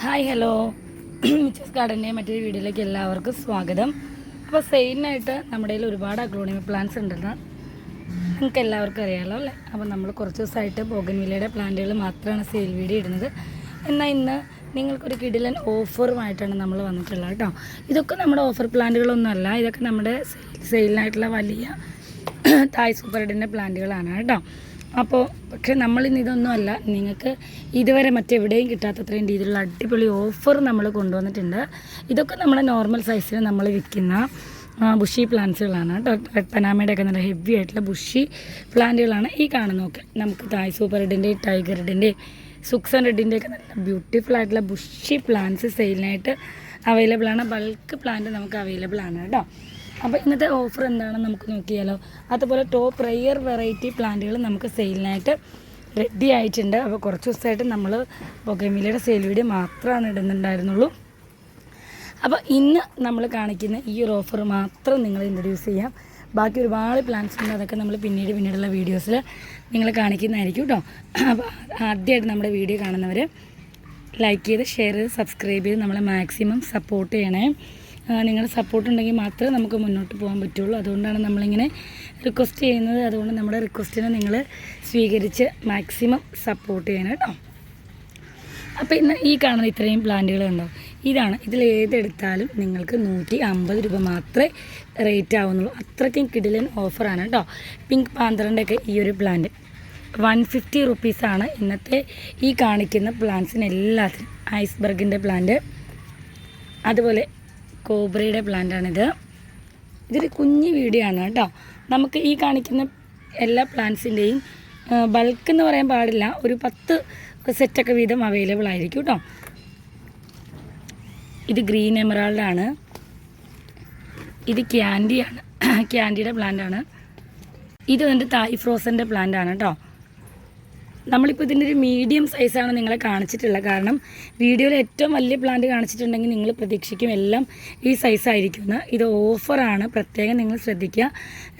Hi hello മിച്ചസ് ഗാർഡൻ്റെ മറ്റൊരു വീഡിയോയിലേക്ക് എല്ലാവർക്കും സ്വാഗതം. അപ്പോൾ സെയിലിനായിട്ട് നമ്മുടെ കയ്യിൽ ഒരുപാട് അഗ്ലോണിമ പ്ലാന്റ്സ് ഉണ്ടെന്ന് നിങ്ങൾക്ക് എല്ലാവർക്കും അറിയാമല്ലോ അല്ലേ. അപ്പോൾ നമ്മൾ കുറച്ച് ദിവസമായിട്ട് ബോഗൻവില്ലയുടെ പ്ലാന്റുകൾ മാത്രമാണ് സെയിൽ വീഡിയോ ഇടുന്നത്. എന്നാൽ ഇന്ന് നിങ്ങൾക്കൊരു കിടിലൻ ഓഫറുമായിട്ടാണ് നമ്മൾ വന്നിട്ടുള്ളത് കേട്ടോ. ഇതൊക്കെ നമ്മുടെ ഓഫർ പ്ലാന്റുകളൊന്നുമല്ല, ഇതൊക്കെ നമ്മുടെ സെയിലിനായിട്ടുള്ള വലിയ തായ് സൂപ്പർ റെഡിൻ്റെ പ്ലാന്റുകളാണ് കേട്ടോ. അപ്പോൾ പക്ഷേ നമ്മളിന്ന് ഇതൊന്നുമല്ല, നിങ്ങൾക്ക് ഇതുവരെ മറ്റെവിടെയും കിട്ടാത്തത്രയും രീതിയിലുള്ള അടിപൊളി ഓഫർ നമ്മൾ കൊണ്ടുവന്നിട്ടുണ്ട്. ഇതൊക്കെ നമ്മുടെ നോർമൽ സൈസിൽ നമ്മൾ വിൽക്കുന്ന ബുഷി പ്ലാന്റ്സുകളാണ് കേട്ടോ. റെഡ് പനാമയുടെ ഒക്കെ നല്ല ഹെവി ആയിട്ടുള്ള ബുഷി പ്ലാന്റുകളാണ് ഈ കാണുന്നതൊക്കെ. നമുക്ക് തായ് സൂപ്പർ റെഡിൻ്റെ, ടൈഗർ റെഡിൻ്റെ, സുക്സൺ റെഡിൻ്റെ ഒക്കെ നല്ല ബ്യൂട്ടിഫുൾ ആയിട്ടുള്ള ബുഷി പ്ലാന്റ്സ് സെയിലിനായിട്ട് അവൈലബിൾ ആണ്. ബൾക്ക് പ്ലാന്റ് നമുക്ക് അവൈലബിൾ ആണ് കേട്ടോ. അപ്പോൾ ഇന്നത്തെ ഓഫർ എന്താണെന്ന് നമുക്ക് നോക്കിയാലോ. അതുപോലെ ടോപ്പ് റെയർ വെറൈറ്റി പ്ലാന്റുകൾ നമുക്ക് സെയിലിനായിട്ട് റെഡി ആയിട്ടുണ്ട്. അപ്പോൾ കുറച്ച് ദിവസമായിട്ട് നമ്മൾ ബൊഗൻവില്ലയുടെ സെയിൽ വീഡിയോ മാത്രമാണ് ഇടുന്നുണ്ടായിരുന്നുള്ളൂ. അപ്പോൾ ഇന്ന് നമ്മൾ കാണിക്കുന്ന ഈ ഒരു ഓഫർ മാത്രം നിങ്ങൾ ഇൻട്രൊഡ്യൂസ് ചെയ്യാം. ബാക്കി ഒരുപാട് പ്ലാൻസ് ഉണ്ട്, അതൊക്കെ നമ്മൾ പിന്നീടുള്ള വീഡിയോസിൽ നിങ്ങൾ കാണിക്കുന്നതായിരിക്കും കേട്ടോ. അപ്പോൾ ആദ്യമായിട്ട് നമ്മുടെ വീഡിയോ കാണുന്നവർ ലൈക്ക് ചെയ്ത് ഷെയർ ചെയ്ത് സബ്സ്ക്രൈബ് ചെയ്ത് നമ്മളെ മാക്സിമം സപ്പോർട്ട് ചെയ്യണേ. നിങ്ങളുടെ സപ്പോർട്ട് ഉണ്ടെങ്കിൽ മാത്രമേ നമുക്ക് മുന്നോട്ട് പോകാൻ പറ്റുള്ളൂ. അതുകൊണ്ടാണ് നമ്മളിങ്ങനെ റിക്വസ്റ്റ് ചെയ്യുന്നത്. അതുകൊണ്ട് നമ്മുടെ റിക്വസ്റ്റിനെ നിങ്ങൾ സ്വീകരിച്ച് മാക്സിമം സപ്പോർട്ട് ചെയ്യണം കേട്ടോ. അപ്പോൾ ഇന്ന് ഈ കാണുന്ന ഇത്രയും പ്ലാന്റുകൾ ഉണ്ടോ, ഇതാണ്. ഇതിൽ ഏതെടുത്താലും നിങ്ങൾക്ക് 150 രൂപ മാത്രമേ റേറ്റ് ആവുന്നുള്ളൂ. അത്രയ്ക്കും കിടിലൻ ഓഫറാണ് കേട്ടോ. പിങ്ക് പാന്തറിൻ്റെയൊക്കെ ഈ ഒരു പ്ലാന്റ് 150 റുപ്പീസാണ് ഇന്നത്തെ ഈ കാണിക്കുന്ന പ്ലാന്റ്സിന് എല്ലാത്തിനും. ഐസ്ബർഗിൻ്റെ പ്ലാന്റ്, അതുപോലെ കോബ്രയുടെ പ്ലാന്റാണിത്. ഇതൊരു കുഞ്ഞ് വീഡിയോ ആണ് കേട്ടോ. നമുക്ക് ഈ കാണിക്കുന്ന എല്ലാ പ്ലാന്റ്സിൻ്റെയും ബൾക്ക് എന്ന് പറയാൻ പാടില്ല, ഒരു 10 സെറ്റൊക്കെ വീതം അവൈലബിൾ ആയിരിക്കും കേട്ടോ. ഇത് ഗ്രീൻ എമറാൾഡാണ്, ഇത് ക്യാൻഡിയാണ്, ക്യാൻഡിയുടെ പ്ലാന്റാണ്. ഇത് എൻ്റെ തായ് ഫ്രോസൻ്റെ പ്ലാന്റാണ് കേട്ടോ. നമ്മളിപ്പോൾ ഇതിൻ്റെ ഒരു മീഡിയം സൈസാണ് നിങ്ങളെ കാണിച്ചിട്ടുള്ളത്. കാരണം വീഡിയോയിൽ ഏറ്റവും വലിയ പ്ലാന്റ് കാണിച്ചിട്ടുണ്ടെങ്കിൽ നിങ്ങൾ പ്രതീക്ഷിക്കും എല്ലാം ഈ സൈസായിരിക്കുമെന്ന്. ഇത് ഓഫറാണ്, പ്രത്യേകം നിങ്ങൾ ശ്രദ്ധിക്കുക.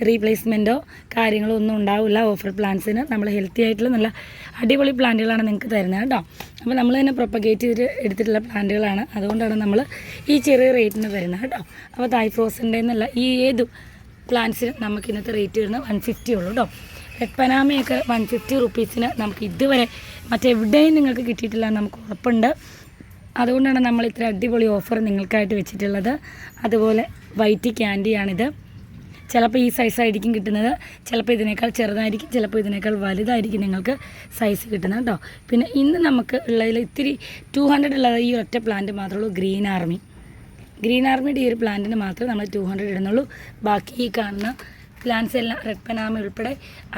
റീപ്ലേസ്മെൻറ്റോ കാര്യങ്ങളോ ഒന്നും ഉണ്ടാവില്ല ഓഫർ പ്ലാന്റ്സിന്. നമ്മൾ ഹെൽത്തി ആയിട്ടുള്ള നല്ല അടിപൊളി പ്ലാന്റുകളാണ് നിങ്ങൾക്ക് തരുന്നത് കേട്ടോ. അപ്പോൾ നമ്മൾ തന്നെ പ്രൊപ്പഗേറ്റ് ചെയ്തിട്ട് എടുത്തിട്ടുള്ള പ്ലാന്റുകളാണ്, അതുകൊണ്ടാണ് നമ്മൾ ഈ ചെറിയ റേറ്റിന് തരുന്നത് കേട്ടോ. അപ്പോൾ തായ് ഫ്രോസൻ്റെ എന്നല്ല, ഈ ഏത് പ്ലാന്റ്സിനും നമുക്ക് ഇന്നത്തെ റേറ്റ് വരുന്നത് 150 ഉള്ളൂ കേട്ടോ. റെഡ് പനാമയൊക്കെ 150 റുപ്പീസിന് നമുക്ക് ഇതുവരെ മറ്റെവിടെയും നിങ്ങൾക്ക് കിട്ടിയിട്ടില്ല എന്ന് നമുക്ക് ഉറപ്പുണ്ട്. അതുകൊണ്ടാണ് നമ്മൾ ഇത്ര അടിപൊളി ഓഫർ നിങ്ങൾക്കായിട്ട് വെച്ചിട്ടുള്ളത്. അതുപോലെ വൈറ്റ് ക്യാൻഡിയാണിത്. ചിലപ്പോൾ ഈ സൈസായിരിക്കും കിട്ടുന്നത്, ചിലപ്പോൾ ഇതിനേക്കാൾ ചെറുതായിരിക്കും, ചിലപ്പോൾ ഇതിനേക്കാൾ വലുതായിരിക്കും നിങ്ങൾക്ക് സൈസ് കിട്ടുന്നത് കേട്ടോ. പിന്നെ ഇന്ന് നമുക്ക് ഉള്ളതിൽ ഇത്തിരി 200 ഉള്ളത് ഈ ഒറ്റ പ്ലാന്റ് മാത്രമേ ഉള്ളൂ, ഗ്രീൻ ആർമി. ഗ്രീൻ ആർമിയുടെ ഈ ഒരു പ്ലാന്റിന് മാത്രമേ നമ്മൾ 200 ഇടുന്നുള്ളൂ. ബാക്കി ഈ കാണുന്ന പ്ലാന്റ്സ് എല്ലാം റെഡ് പനാമ ഉൾപ്പെടെ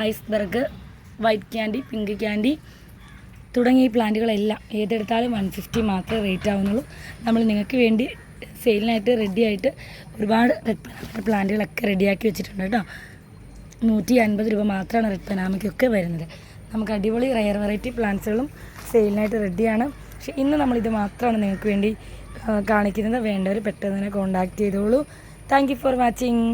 iceberg, white candy, pink candy തുടങ്ങിയ ഈ പ്ലാന്റുകളെല്ലാം ഏതെടുത്താലും 150 മാത്രമേ റേറ്റ് ആവുന്നുള്ളൂ. നമ്മൾ നിങ്ങൾക്ക് വേണ്ടി സെയിലിനായിട്ട് റെഡിയായിട്ട് ഒരുപാട് റെഡ് പനാമ പ്ലാന്റുകളൊക്കെ റെഡിയാക്കി വെച്ചിട്ടുണ്ട് കേട്ടോ. 150 രൂപ മാത്രമാണ് റെഡ് പനാമയ്ക്കൊക്കെ വരുന്നത്. നമുക്ക് അടിപൊളി റയർ വെറൈറ്റി പ്ലാന്റ്സുകളും സെയിലിനായിട്ട് റെഡിയാണ്. പക്ഷേ ഇന്ന് നമ്മളിത് മാത്രമാണ് നിങ്ങൾക്ക് വേണ്ടി കാണിക്കുന്നത്. വേണ്ടവർ പെട്ടെന്ന് തന്നെ കോൺടാക്റ്റ് ചെയ്തോളൂ. Thank you for watching.